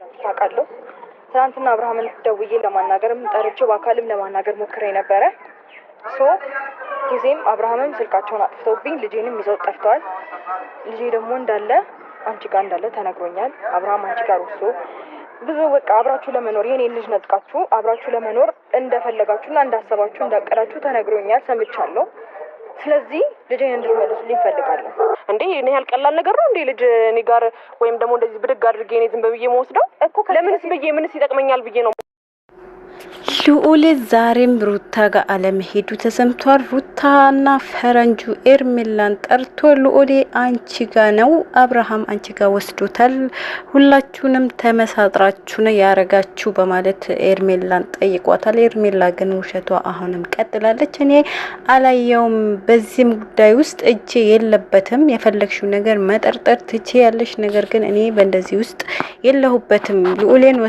ታውቃለሁ። ትናንትና አብርሃምን ደውዬ ለማናገርም ጠርቼው በአካልም ለማናገር ሞክሬ ነበረ። ጊዜም አብርሃምም ስልካቸውን አጥፍተውብኝ ልጄንም ይዘው ጠፍተዋል። ልጄ ደግሞ እንዳለ አንቺ ጋር እንዳለ ተነግሮኛል። አብርሃም አንቺ ጋር ወስዶ ብዙ በቃ አብራችሁ ለመኖር የኔን ልጅ ነጥቃችሁ አብራችሁ ለመኖር እንደፈለጋችሁና እንዳሰባችሁ እንዳቀዳችሁ ተነግሮኛል፣ ሰምቻለሁ። ስለዚህ ልጄን እንድትመልሱልኝ እፈልጋለሁ። እንዴ እኔ ያልቀላል ነገር ነው እንዴ ልጅ እኔ ጋር ወይም ደግሞ እንደዚህ ብድግ አድርጌ እኔ ዝም ብዬ መወስደው እኮ ለምንስ ብዬ ምንስ ይጠቅመኛል ብዬ ነው። ልዑል ዛሬም ሩታ ጋር አለመሄዱ ተሰምቷል። ሩታና ፈረንጁ ኤርሜላን ጠርቶ ልዑል አንቺ ጋ ነው አብርሃም አንቺ ጋ ወስዶታል፣ ሁላችሁንም ተመሳጥራችሁ ነው ያረጋችሁ በማለት ኤርሜላን ጠይቋታል። ኤርሜላ ግን ውሸቷ አሁንም ቀጥላለች። እኔ አላየውም፣ በዚህም ጉዳይ ውስጥ እጄ የለበትም፣ የፈለግሽው ነገር መጠርጠር ትቼ ያለሽ ነገር ግን እኔ በእንደዚህ ውስጥ የለሁበትም፣ ልዑሌን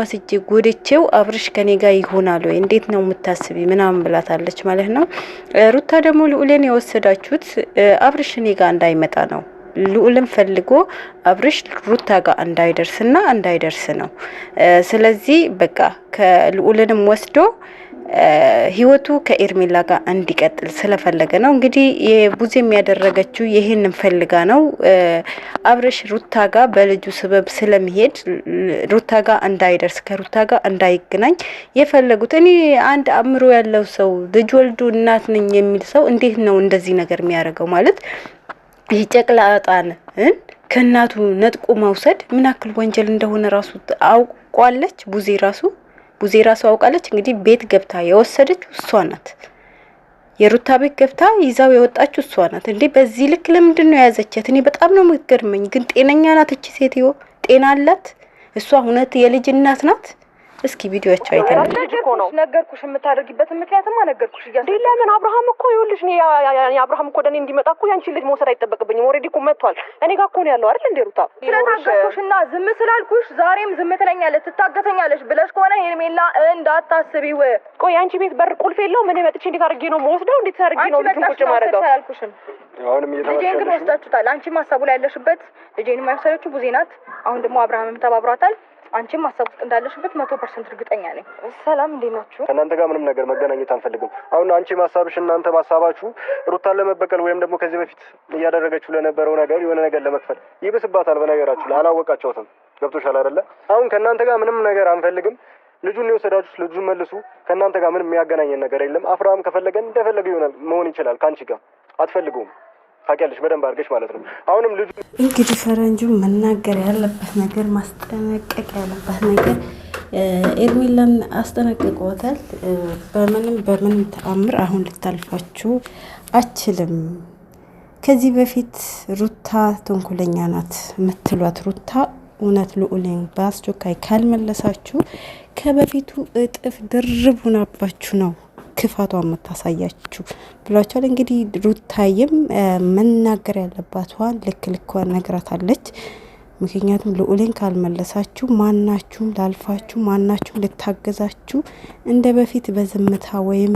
ወስጄ ጎድቼው አብርሽ ከኔ ጋር ይሆናል ወይ እንዴት ነው የምታስቢ ምናምን ብላታለች ማለት ነው። ሩታ ደግሞ ልዑሌን የወሰዳችሁት አብርሽ እኔ ጋር እንዳይመጣ ነው። ልዑልን ፈልጎ አብርሽ ሩታ ጋር እንዳይደርስ ነው። ስለዚህ በቃ ከልዑልንም ወስዶ ህይወቱ ከኤርሜላ ጋር እንዲቀጥል ስለፈለገ ነው። እንግዲህ የቡዜ የሚያደረገችው ይሄንን ፈልጋ ነው። አብርሽ ሩታ ጋር በልጁ ሰበብ ስለሚሄድ ሩታ ጋር እንዳይደርስ ከሩታ ጋር እንዳይገናኝ የፈለጉት። እኔ አንድ አእምሮ ያለው ሰው ልጅ ወልዱ እናት ነኝ የሚል ሰው እንዴት ነው እንደዚህ ነገር የሚያደርገው? ማለት ይጨቅላ አጣን ከእናቱ ነጥቆ መውሰድ ምን ያክል ወንጀል እንደሆነ ራሱ አውቋለች። ቡዜ ራሱ አውቃለች። እንግዲህ ቤት ገብታ የወሰደችው እሷ ናት። የሩታ ቤት ገብታ ይዛው የወጣችው እሷ ናት። እንዴ በዚህ ልክ ለምንድን ነው የያዘቻት? እኔ በጣም ነው የምትገርመኝ። ግን ጤነኛ ናት እቺ ሴትዮ? ጤና አላት እሷ? እውነት የልጅ እናት ናት? እስኪ ቪዲዮአቸው አይተናል። ነገርኩሽ፣ የምታደርጊበትን ምክንያትማ ነገርኩሽ። ለምን አብርሃም እኮ ይኸውልሽ፣ እኔ አብርሃም እኮ ደኔ እንዲመጣ እኮ ያንቺ ልጅ መውሰድ አይጠበቅብኝም። ኦሬዲ እኮ መጥቷል። እኔ ጋር እኮ ነው ያለው አይደል እንዴ? ሩታ ስለታገስኩሽና ዝም ስላልኩሽ ዛሬም ዝም ትለኛለሽ፣ ትታገሰኛለሽ ብለሽ ከሆነ ሄርሜላ እንዳታስቢው። ቆይ አንቺ ቤት በር ቁልፍ የለውም? እኔ መጥቼ እንዴት አድርጌ ነው የምወስደው? እንዴት አድርጌ ነው ልጅን ቁጭ ማረጋው? ልጄን ግን ወስዳችሁታል። አንቺም ሀሳቡ ላይ ያለሽበት ልጄንም አይወሰደችው ቡዜ ናት። አሁን ደግሞ አብርሃምም ተባብሯታል። አንቺም ሀሳብ ውስጥ እንዳለሽበት 100% እርግጠኛ ነኝ። ሰላም እንዴት ናችሁ? ከእናንተ ጋር ምንም ነገር መገናኘት አንፈልግም። አሁን አንቺ ማሳብሽ እናንተ ማሳባችሁ ሩታን ለመበቀል ወይም ደግሞ ከዚህ በፊት እያደረገችው ለነበረው ነገር የሆነ ነገር ለመክፈል ይብስባታል። በነገራችሁ ላይ አላወቃቸውትም። ገብቶሻል አይደለ? አሁን ከእናንተ ጋር ምንም ነገር አንፈልግም። ልጁን የወሰዳችሁት ልጁን መልሱ። ከእናንተ ጋር ምንም የሚያገናኘን ነገር የለም። አብርሃም ከፈለገን እንደፈለገ ይሆናል መሆን ይችላል። ከአንቺ ጋር አትፈልገውም። ታውቂያለሽ በደንብ አድርገሽ ማለት ነው። አሁንም ልጁ እንግዲህ ፈረንጁ መናገር ያለበት ነገር ማስጠነቀቅ ያለበት ነገር ኤርሜላን አስጠነቅቀዋታል። በምንም ተአምር አሁን ልታልፋችሁ አችልም። ከዚህ በፊት ሩታ ተንኮለኛ ናት የምትሏት ሩታ እውነት ልዑሌን በአስቸኳይ ካልመለሳችሁ ከበፊቱ እጥፍ ድርብ ሆናባችሁ ነው ክፋቷ የምታሳያችሁ ብሏቸዋል። እንግዲህ ሩታይም መናገር ያለባቷን ልኳን ነግራታለች። ምክንያቱም ልዑሌን ካልመለሳችሁ ማናችሁም ላልፋችሁ፣ ማናችሁም ልታገዛችሁ እንደ በፊት በዝምታ ወይም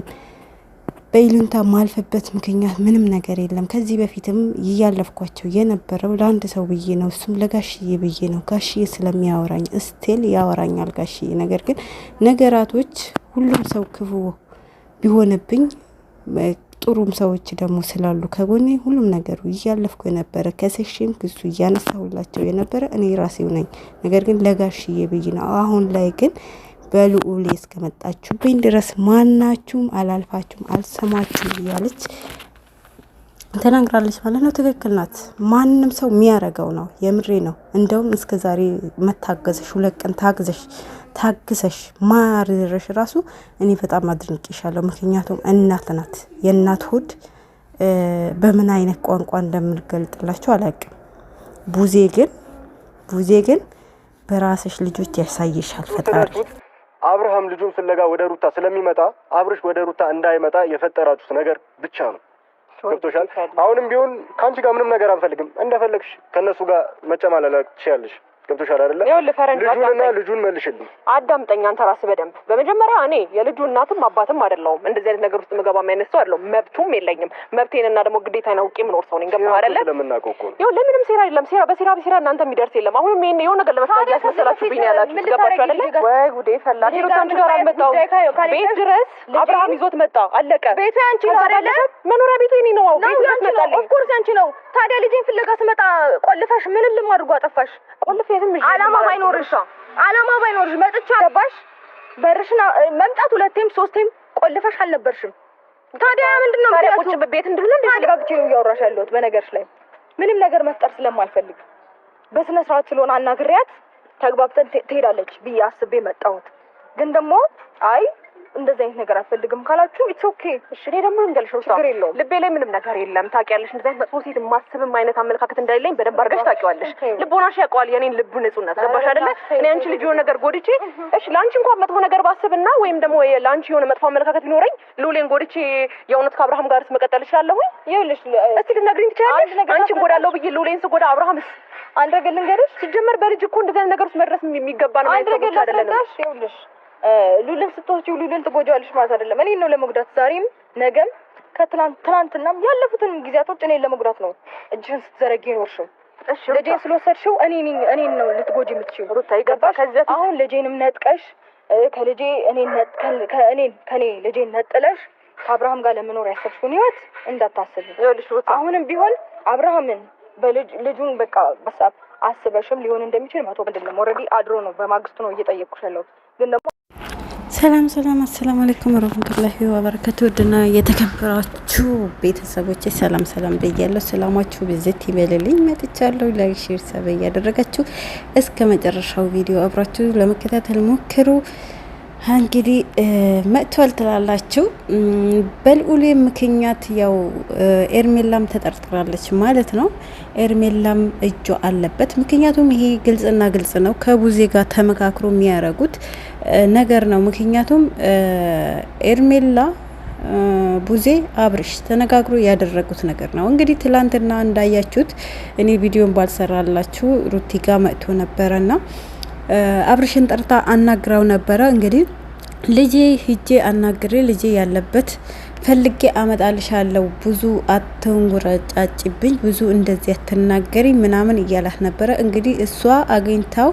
በይሉንታ ማልፈበት ምክንያት ምንም ነገር የለም። ከዚህ በፊትም እያለፍኳቸው የነበረው ለአንድ ሰው ብዬ ነው፣ እሱም ለጋሽዬ ብዬ ነው። ጋሽዬ ስለሚያወራኝ እስቴል ያወራኛል ጋሽዬ። ነገር ግን ነገራቶች ሁሉም ሰው ክፉ ቢሆንብኝ ጥሩም ሰዎች ደግሞ ስላሉ ከጎኔ ሁሉም ነገሩ እያለፍኩ የነበረ ከሴሽም ክሱ እያነሳሁላቸው የነበረ እኔ ራሴው ነኝ። ነገር ግን ለጋሽዬ ብዬ ነው። አሁን ላይ ግን በልዑሌ እስከመጣችሁብኝ ድረስ ማናችሁም አላልፋችሁም፣ አልሰማችሁም እያለች ተናግራለች ማለት ነው። ትክክል ናት። ማንም ሰው የሚያረገው ነው። የምሬ ነው። እንደውም እስከ ዛሬ መታገዝሽ 2 ቀን ታግሰሽ ማርረሽ ራሱ እኔ በጣም አድንቄሻለሁ። ምክንያቱም እናት ናት። የእናት ሆድ በምን አይነት ቋንቋ እንደምንገልጥላችሁ አላውቅም። ቡዜ ግን በራስሽ ልጆች ያሳይሻል ፈጣሪ። አብርሃም ልጁን ፍለጋ ወደ ሩታ ስለሚመጣ አብርሽ ወደ ሩታ እንዳይመጣ የፈጠራችሁት ነገር ብቻ ነው። ገብቶሻል? አሁንም ቢሆን ከአንቺ ጋር ምንም ነገር አንፈልግም። እንደፈለግሽ ከነሱ ጋር መጨማለል ትችያለሽ። ገብቶሻል አይደለ? ልጁንና ልጁን መልሽልኝ። አዳምጠኝ አንተ ራስህ በደንብ። በመጀመሪያ እኔ የልጁ እናትም አባትም አይደለሁም። እንደዚህ አይነት ነገር ውስጥ ምገባ የማይነሳ አይደለሁም። መብቱም የለኝም። መብቴንና ደግሞ ግዴታዬን አውቄ የምኖር ሰው ነኝ። ገባህ አይደለ? ስለምናውቀው እኮ ነው። ይኸው ለምንም ሴራ የለም። ሴራ በሴራ እናንተ የሚደርስ የለም። አሁንም ይሄን የሆነ ነገር ለመፍታት ያስመሰላችሁብኝ ያላችሁ ገባችሁ አይደለ? ወይ ጉዴ ፈላ። ሄሮት አንቺ ጋር አልመጣሁም። ቤት ድረስ አብርሃም ይዞት መጣ። አለቀ። ቤቱ ያንቺ ነው አይደለ? መኖሪያ ቤቱ የእኔ ነው። ቤቱ ያስመጣልኝ። ኦፍ ኮርስ ያንቺ ነው። ታዲያ ልጄን ፍለጋ ስመጣ ቆልፈሽ ምን ልማድርጎ አጠፋሽ? ቆልፍ የትም አላማ ባይኖርሽ መጥቻ ገባሽ? በርሽና መምጣት ሁለቴም ሶስቴም ቆልፈሽ አልነበርሽም። ታዲያ ምንድነው ቁጭ ቤት እንድል እንደ ተረጋግቼ ነው እያወራሽ ያለሁት። በነገርሽ ላይ ምንም ነገር መፍጠር ስለማልፈልግ በስነ ስርዓት ስለሆነ አናግሪያት ተግባብተን ትሄዳለች ብዬ አስቤ መጣሁት። ግን ደግሞ አይ እንደዚህ አይነት ነገር አልፈልግም ካላችሁ ኢትስ ኦኬ። እሺ እኔ ደግሞ እንገልሽ ነው ችግር የለውም። ልቤ ላይ ምንም ነገር የለም። ታውቂያለሽ፣ እንደዚህ አይነት መጥፎ ሴት ማስብም አይነት አመለካከት እንደሌለኝ በደንብ አድርገሽ ታውቂዋለሽ። ልቦናሽ ያውቀዋል የኔን ልቡ ንጹህነት። ገባሽ አይደለ? እኔ አንቺ ልጅ የሆነ ነገር ጎድቼ እሺ ለአንቺ እንኳን መጥፎ ነገር ባስብና ወይም ደግሞ ለአንቺ የሆነ መጥፎ አመለካከት ቢኖረኝ ሉሌን ጎድቼ የእውነት ከአብርሃም ጋርስ መቀጠል እችላለሁ? ይኸውልሽ እስቲ ልትነግሪኝ ትችያለሽ? አንቺን ጎዳለሁ ብዬ ሉሌን ስጎዳ አብርሃምስ? አንድ ነገር ልንገርሽ፣ ሲጀመር በልጅ እኮ እንደዚህ አይነት ነገር ውስጥ መድረስ የሚገባ ነው ማለት ነው አይደለም? ይኸውልሽ ሉልን ስትወጪው ሉልን ትጎጃለሽ ማለት አይደለም። እኔን ነው ለመጉዳት ዛሬም ነገም ከትናንትናም ያለፉትን ጊዜያቶች እኔን ለመጉዳት ነው እጅሽን ስትዘረጊ ኖርሽው። እሺ ልጄን ስለወሰድሽው እኔን ነው ልትጎጂ የምትችይው። ሩታ ይገባሽ? አሁን ልጄንም ነጥቀሽ ከልጄ ከኔ ልጄን ነጥለሽ ከአብርሃም ጋር ለመኖር ያሰብሽውን ህይወት እንዳታስቢ። ይኸውልሽ ሩታ አሁንም ቢሆን አብርሃምን ልጁን በቃ በሳብ አስበሽም ሊሆን እንደሚችል መቶ አይደለም ኦልሬዲ አድሮ ነው በማግስቱ ነው እየጠየቅኩሽ ያለሁት። ግን ደግሞ ሰላም አሰላሙ አለይኩም ወራህመቱላሂ ወበረካቱ። ውድና የተከበራችሁ ቤተሰቦች ሰላም ብያለሁ። ሰላማችሁ ብዝት ይበልልኝ። መጥቻለሁ። ላይክ ሼር ሰብ እያደረጋችሁ እስከ መጨረሻው ቪዲዮ አብራችሁ ለመከታተል ሞክሩ። እንግዲህ መጥቷል ትላላችሁ። በልዑሌ ምክንያት ያው ኤርሜላም ተጠርጥራለች ማለት ነው። ኤርሜላም እጇ አለበት። ምክንያቱም ይሄ ግልጽ ነው። ከቡዜ ጋር ተመካክሮ የሚያረጉት ነገር ነው። ምክንያቱም ኤርሜላ ቡዜ አብርሽ ተነጋግሮ ያደረጉት ነገር ነው። እንግዲህ ትላንትና እንዳያችሁት እኔ ቪዲዮን ባልሰራላችሁ ሩቲ ጋር መጥቶ ነበረና አብርሽን ጠርታ አናግራው ነበረ። እንግዲህ ልጄ ሂጄ አናግሬ ልጄ ያለበት ፈልጌ አመጣልሻለሁ፣ ብዙ አትንጉራጫጭብኝ፣ ብዙ እንደዚህ አትናገሪ ምናምን እያላት ነበረ። እንግዲህ እሷ አግኝታው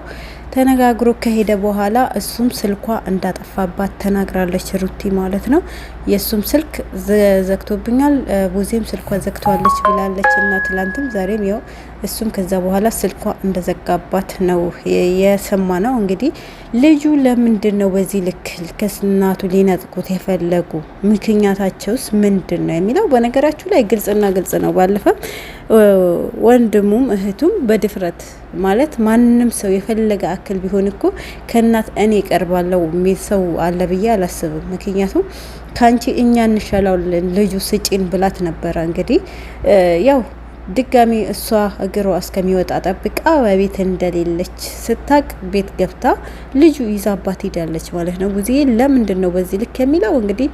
ተነጋግሮ ከሄደ በኋላ እሱም ስልኳ እንዳጠፋባት ተናግራለች ሩቲ ማለት ነው። የእሱም ስልክ ዘግቶብኛል፣ ቡዜም ስልኳ ዘግቷለች ብላለች እና ትላንትም ዛሬም ያው እሱም ከዛ በኋላ ስልኳ እንደዘጋባት ነው የሰማ ነው። እንግዲህ ልጁ ለምንድን ነው በዚህ ልክ ከእናቱ ሊነጥቁት የፈለጉ? ምክንያታቸውስ ምንድን ነው የሚለው በነገራችሁ ላይ ግልጽ ነው። ባለፈው ወንድሙም እህቱም በድፍረት ማለት ማንም ሰው የፈለገ አክል ቢሆን እኮ ከእናት እኔ ቀርባለው የሚል ሰው አለ ብዬ አላስብም። ምክንያቱም ካንቺ እኛ እንሻላለን ልጁ ስጪን ብላት ነበረ። እንግዲህ ያው ድጋሚ እሷ እግሯ እስከሚወጣ ጠብቃ በቤት እንደሌለች ስታቅ ቤት ገብታ ልጁ ይዛባት ሄዳለች ማለት ነው። ቡዜ ለምንድን ነው በዚህ ልክ የሚለው እንግዲህ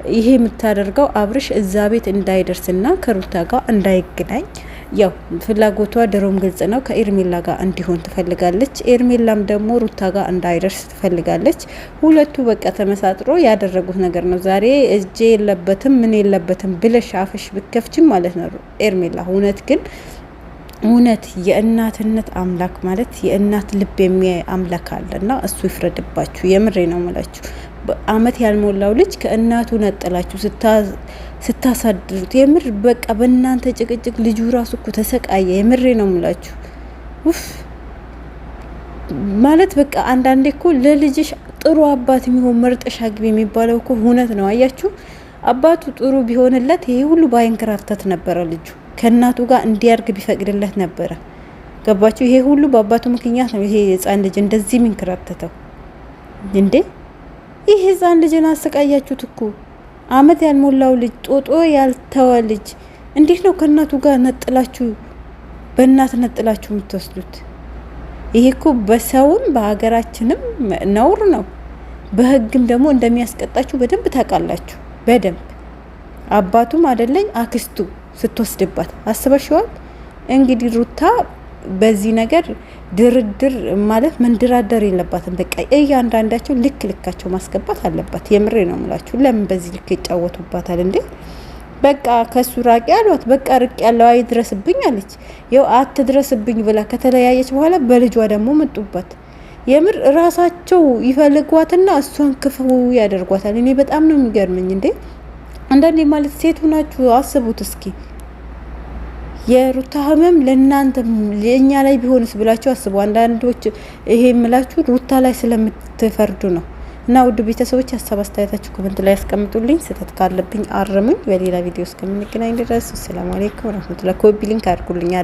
ይሄ የምታደርገው አብርሽ እዛ ቤት እንዳይደርስና ከሩታ ጋር እንዳይገናኝ ያው ፍላጎቷ ድሮም ግልጽ ነው። ከኤርሜላ ጋር እንዲሆን ትፈልጋለች። ኤርሜላም ደግሞ ሩታ ጋር እንዳይደርስ ትፈልጋለች። ሁለቱ በቃ ተመሳጥሮ ያደረጉት ነገር ነው። ዛሬ እጄ የለበትም ምን የለበትም ብለሽ አፍሽ ብከፍችም ማለት ነው ኤርሜላ እውነት የእናትነት አምላክ ማለት የእናት ልብ የሚያይ አምላክ አለና እሱ ይፍረድባችሁ። የምሬ ነው የምላችሁ። አመት ያልሞላው ልጅ ከእናቱ ነጠላችሁ ስታሳድሩት የምር በቃ በእናንተ ጭቅጭቅ ልጁ ራሱ እኮ ተሰቃየ። የምሬ ነው የምላችሁ ማለት በቃ አንዳንዴ እኮ ለልጅሽ ጥሩ አባት የሚሆን መርጠሽ አግቢ የሚባለው እኮ እውነት ነው። አያችሁ አባቱ ጥሩ ቢሆንለት ይሄ ሁሉ ባይንከራተት ነበረ። ልጁ ከእናቱ ጋር እንዲያርግ ቢፈቅድለት ነበረ። ገባችሁ? ይሄ ሁሉ በአባቱ ምክንያት ነው። ይሄ ህፃን ልጅ እንደዚህ የሚንከራተተው እንዴ! ይህ ህፃን ልጅን አሰቃያችሁት እኮ። አመት ያልሞላው ልጅ ጦጦ ያልተወ ልጅ እንዴት ነው ከእናቱ ጋር በእናት ነጥላችሁ የምትወስዱት? ይሄ እኮ በሰውም በሀገራችንም ነውር ነው። በህግም ደግሞ እንደሚያስቀጣችሁ በደንብ ታውቃላችሁ። በደንብ አባቱም አይደለኝ አክስቱ ስትወስድባት አስበሽዋል። እንግዲህ ሩታ በዚህ ነገር ድርድር ማለት መንደራደር የለባትም። በቃ እያንዳንዳቸው ልክ ልካቸው ማስገባት አለባት። የምሬ ነው የምላችሁ። ለምን በዚህ ልክ ይጫወቱባታል እንዴ? በቃ ከሱ ራቂ አሏት። በቃ ርቅ ያለው አይድረስብኝ አለች። ያው አትድረስብኝ ብላ ከተለያየች በኋላ በልጇ ደግሞ መጡባት። የምር ራሳቸው ይፈልጓትና እሷን ክፉ ያደርጓታል። እኔ በጣም ነው የሚገርመኝ እንዴ። አንዳንዴ ማለት ሴቱ ናችሁ አስቡት እስኪ። የሩታ ህመም ለእናንተ ለኛ ላይ ቢሆንስ ብላችሁ አስቡ። አንዳንዶች ይሄ የምላችሁ ሩታ ላይ ስለምትፈርዱ ነው። እና ውድ ቤተሰቦች ሀሳብ አስተያየታችሁ ኮሜንት ላይ ያስቀምጡልኝ። ስህተት ካለብኝ አርሙኝ። በሌላ ቪዲዮ እስከምንገናኝ ድረስ ሰላም አለይኩም ወራህመቱላሂ። ኮፒ ሊንክ አድርጉልኝ።